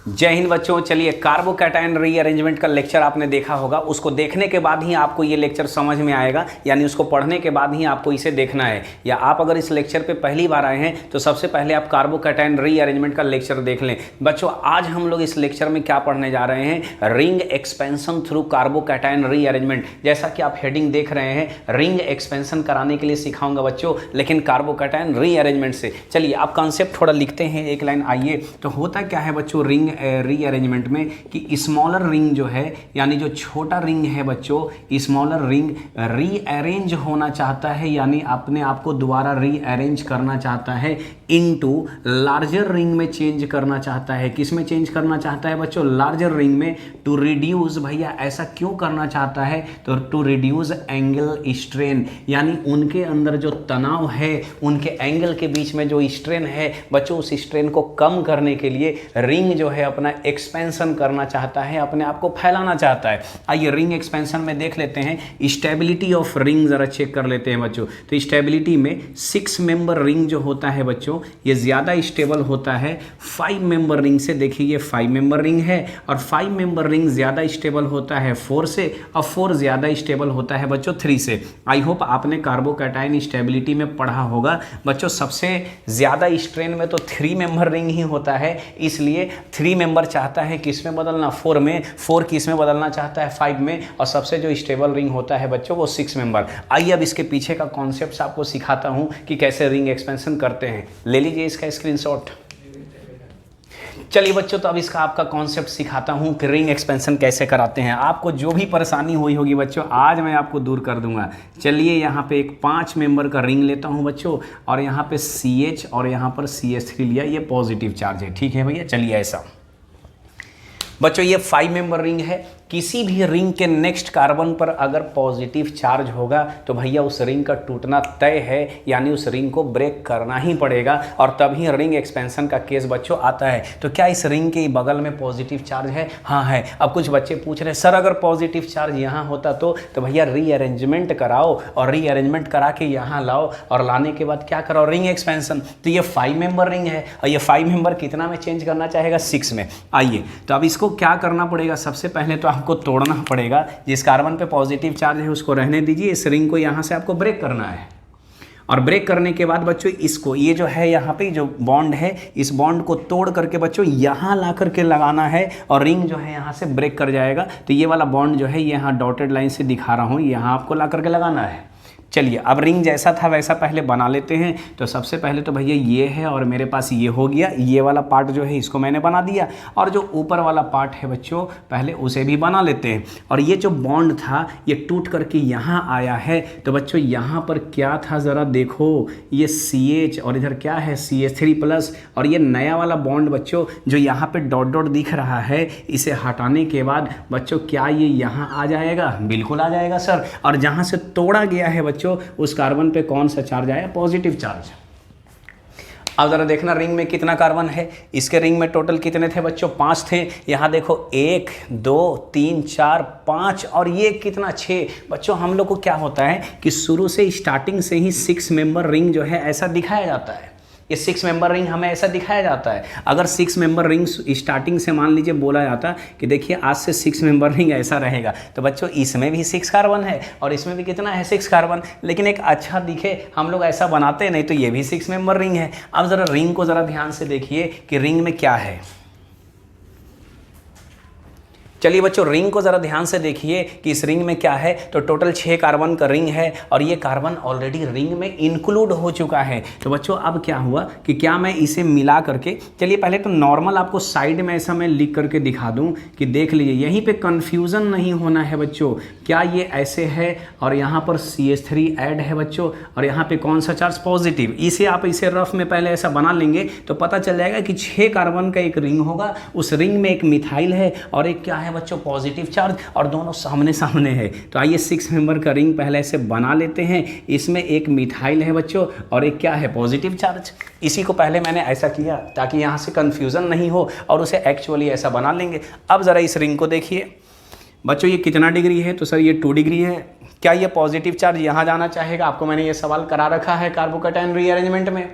जय हिंद बच्चों। चलिए, कार्बोकैटायन रीअरेंजमेंट का लेक्चर आपने देखा होगा। उसको देखने के बाद ही आपको ये लेक्चर समझ में आएगा, यानी उसको पढ़ने के बाद ही आपको इसे देखना है। या आप अगर इस लेक्चर पे पहली बार आए हैं तो सबसे पहले आप कार्बोकैटायन रीअरेंजमेंट का लेक्चर देख लें। बच्चों, आज हम लोग इस लेक्चर में क्या पढ़ने जा रहे हैं? Ring expansion through carbocation rearrangement. जैसा कि आप हेडिंग देख रहे हैं, रिंग एक्सपेंशन कराने के लिए सिखाऊंगा बच्चों, लेकिन कार्बोकैटायन रीअरेंजमेंट से। चलिए, आप कॉन्सेप्ट थोड़ा लिखते हैं, एक लाइन आइए। तो होता क्या है बच्चों रिंग रीअरेंजमेंट में कि स्मॉलर रिंग जो है, यानी जो छोटा रिंग है बच्चों, स्मॉलर रिंग रीअरेंज होना चाहता है, यानी अपने आप को दोबारा रीअरेंज करना चाहता है इनटू लार्जर रिंग में चेंज करना चाहता है। किस में चेंज करना चाहता है बच्चों? लार्जर रिंग में। टू रिड्यूस, भैया ऐसा क्यों करना चाहता है? तो टू रिड्यूस एंगल स्ट्रेन, यानी उनके अंदर जो तनाव है, उनके एंगल के बीच में जो स्ट्रेन है बच्चों, उस स्ट्रेन को कम करने के लिए रिंग जो है अपना एक्सपेंशन करना चाहता है, अपने आप को फैलाना चाहता है। आइए रिंग एक्सपेंशन में देख लेते हैं। स्टेबिलिटी ऑफ रिंग जरा चेक कर लेते हैं बच्चों। तो स्टेबिलिटी में 6 मेंबर रिंग जो होता है बच्चों, ये ज़्यादा स्टेबल होता है 5 मेंबर रिंग से। देखिए ये 5 मेंबर रिंग है और 5 मेंबर रिंग ज़्यादा स्टेबल होता है 4 से, और 4 ज़्यादा स्टेबल होता है बच्चों 3 से। आई होप आपने कार्बोकैटायन स्टेबिलिटी में पढ़ा होगा बच्चों। सबसे ज़्यादा स्ट्रेन में तो 3 मेंबर रिंग ही होता है, इसलिए 3 मेंबर चाहता है किस में बदलना? 4 में। 4 किस में बदलना चाहता है? 5 में। और सबसे जो स्टेबल रिंग होता है बच्चों वो 6 मेंबर। आइए अब इसके पीछे का कॉन्सेप्ट आपको सिखाता हूं कि कैसे रिंग एक्सपेंशन करते हैं। ले लीजिए इसका स्क्रीनशॉट। चलिए बच्चों, तो अब इसका आपका कॉन्सेप्ट सिखाता हूं कि रिंग एक्सपेंशन कैसे कराते हैं। आपको जो भी परेशानी हुई होगी बच्चों, आज मैं आपको दूर कर दूंगा। चलिए यहाँ पे एक 5 मेंबर का रिंग लेता हूं बच्चों, और यहाँ पे CH और यहाँ पर CH3 लिया। ये पॉजिटिव चार्ज है, ठीक है भैया। चलिए ऐसा बच्चों, ये 5 मेंबर रिंग है। किसी भी रिंग के नेक्स्ट कार्बन पर अगर पॉजिटिव चार्ज होगा तो भैया उस रिंग का टूटना तय है, यानी उस रिंग को ब्रेक करना ही पड़ेगा, और तभी रिंग एक्सपेंशन का केस बच्चों आता है। तो क्या इस रिंग के बगल में पॉजिटिव चार्ज है? हाँ है। अब कुछ बच्चे पूछ रहे हैं सर अगर पॉजिटिव चार्ज यहाँ होता तो भैया रीअरेंजमेंट कराओ, और रीअरेंजमेंट करा के यहाँ लाओ, और लाने के बाद क्या कराओ? Ring expansion. तो ये 5 मेंबर रिंग है, और ये 5 मेंबर कितना में चेंज करना चाहेगा? 6 में। आइए तो अब इसको क्या करना पड़ेगा? सबसे पहले तो आपको तोड़ना पड़ेगा। जिस कार्बन पे पॉजिटिव चार्ज है उसको रहने दीजिए। इस रिंग को यहाँ से आपको ब्रेक करना है, और ब्रेक करने के बाद बच्चों इसको, ये जो है यहाँ पे जो बॉन्ड है, इस बॉन्ड को तोड़ करके बच्चों यहाँ ला करके लगाना है, और रिंग जो है यहाँ से ब्रेक कर जाएगा। तो ये वाला बॉन्ड जो है ये यहाँ डॉटेड लाइन से दिखा रहा हूँ, यहाँ आपको ला करके लगाना है। चलिए अब रिंग जैसा था वैसा पहले बना लेते हैं। तो सबसे पहले तो भैया ये है, और मेरे पास ये हो गया। ये वाला पार्ट जो है इसको मैंने बना दिया, और जो ऊपर वाला पार्ट है बच्चों पहले उसे भी बना लेते हैं। और ये जो बॉन्ड था ये टूट करके यहाँ आया है। तो बच्चों यहाँ पर क्या था ज़रा देखो, ये CH और इधर क्या है CH3+, और ये नया वाला बॉन्ड बच्चों जो यहाँ पे डॉट डॉट दिख रहा है, इसे हटाने के बाद बच्चों क्या ये यहाँ आ जाएगा? बिल्कुल आ जाएगा सर। और जहाँ से तोड़ा गया है बच्चों उस कार्बन पे कौन सा चार्ज आया? Positive charge. अब जरा देखना रिंग में कितना कार्बन है। इसके रिंग में टोटल कितने थे बच्चों? 5 थे। यहाँ देखो 1 2 3 4 5, और ये कितना? 6। बच्चों हम लोग को क्या होता है कि शुरू से स्टार्टिंग से ही 6 मेंबर रिंग जो है ऐसा दिखाया जाता है। ये 6 मेंबर रिंग हमें ऐसा दिखाया जाता है। अगर 6 मेंबर रिंग स्टार्टिंग से मान लीजिए बोला जाता कि देखिए आज से 6 मेंबर रिंग ऐसा रहेगा, तो बच्चों इसमें भी 6 कार्बन है और इसमें भी कितना है? 6 कार्बन। लेकिन एक अच्छा दिखे हम लोग ऐसा बनाते हैं, नहीं तो ये भी 6 मेंबर रिंग है। अब ज़रा रिंग को ज़रा ध्यान से देखिए कि रिंग में क्या है। चलिए बच्चों रिंग को ज़रा ध्यान से देखिए कि इस रिंग में क्या है। तो टोटल 6 कार्बन का रिंग है, और ये कार्बन ऑलरेडी रिंग में इंक्लूड हो चुका है। तो बच्चों अब क्या हुआ कि क्या मैं इसे मिला करके, चलिए पहले तो नॉर्मल आपको साइड में ऐसा मैं लिख करके दिखा दूं कि देख लीजिए, यहीं पे कन्फ्यूज़न नहीं होना है बच्चों। क्या ये ऐसे है और यहाँ पर CH3 ऐड है बच्चों, और यहाँ पे कौन सा चार्ज? पॉजिटिव। इसे आप इसे रफ में पहले ऐसा बना लेंगे तो पता चल जाएगा कि 6 कार्बन का एक रिंग होगा। उस रिंग में एक मिथाइल है और एक क्या है बच्चों? पॉजिटिव चार्ज, और दोनों सामने सामने है। तो आइए 6 मेंबर का रिंग पहले ऐसे बना लेते हैं। इसमें एक मिथाइल है बच्चों, और एक क्या है? Positive charge. इसी को पहले मैंने ऐसा किया ताकि यहाँ से कंफ्यूजन नहीं हो, और उसे एक्चुअली ऐसा बना लेंगे। अब ज़रा इस रिंग को देखिए बच्चों, ये कितना डिग्री है? तो सर ये 2 डिग्री है। क्या ये पॉजिटिव चार्ज यहाँ जाना चाहेगा? आपको मैंने ये सवाल करा रखा है कार्बोकैटायन रीअरेंजमेंट में।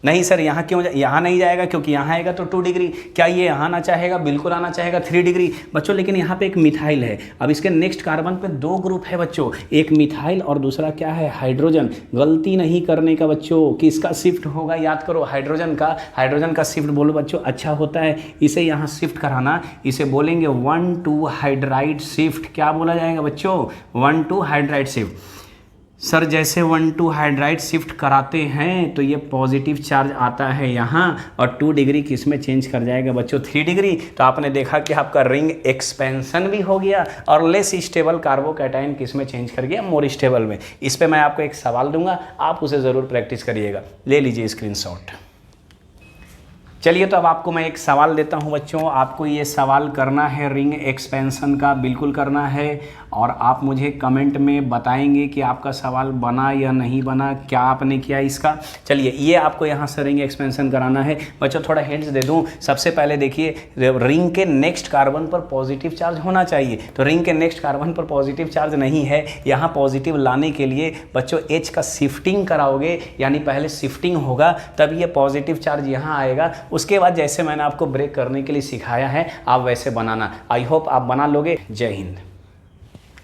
नहीं सर यहाँ क्यों यहाँ नहीं जाएगा, क्योंकि यहाँ आएगा तो 2 डिग्री। क्या ये यहाँ आना चाहेगा? बिल्कुल आना चाहेगा 3 डिग्री बच्चों। लेकिन यहाँ पे एक मिथाइल है। अब इसके नेक्स्ट कार्बन पे 2 ग्रुप है बच्चों, एक मिथाइल और दूसरा क्या है? हाइड्रोजन। गलती नहीं करने का बच्चों, किसका शिफ्ट होगा याद करो, हाइड्रोजन का। हाइड्रोजन का शिफ्ट बोलो बच्चों, अच्छा होता है, इसे यहाँ शिफ्ट कराना, इसे बोलेंगे 1,2 हाइड्राइड शिफ्ट। क्या बोला जाएगा बच्चों? 1,2 हाइड्राइड शिफ्ट। सर जैसे 1,2 हाइड्राइड शिफ्ट कराते हैं तो ये पॉजिटिव चार्ज आता है यहाँ, और 2 डिग्री किस में चेंज कर जाएगा बच्चों? 3 डिग्री। तो आपने देखा कि आपका रिंग एक्सपेंशन भी हो गया और लेस स्टेबल कार्बोकैटायन किस में चेंज कर गया? मोर स्टेबल में। इस पे मैं आपको एक सवाल दूंगा, आप उसे ज़रूर प्रैक्टिस करिएगा। ले लीजिए स्क्रीनशॉट। चलिए तो अब आपको मैं एक सवाल देता हूं बच्चों, आपको ये सवाल करना है रिंग एक्सपेंशन का, बिल्कुल करना है, और आप मुझे कमेंट में बताएंगे कि आपका सवाल बना या नहीं बना, क्या आपने किया इसका। चलिए ये आपको यहाँ से रिंग एक्सपेंशन कराना है बच्चों। थोड़ा हिंट्स दे दूँ। सबसे पहले देखिए, रिंग के नेक्स्ट कार्बन पर पॉजिटिव चार्ज होना चाहिए, तो रिंग के नेक्स्ट कार्बन पर पॉजिटिव चार्ज नहीं है। यहाँ पॉजिटिव लाने के लिए बच्चों H का शिफ्टिंग कराओगे, यानी पहले शिफ्टिंग होगा तब ये पॉजिटिव चार्ज यहाँ आएगा। उसके बाद जैसे मैंने आपको ब्रेक करने के लिए सिखाया है आप वैसे बनाना। आई होप आप बना लोगे। जय हिंद।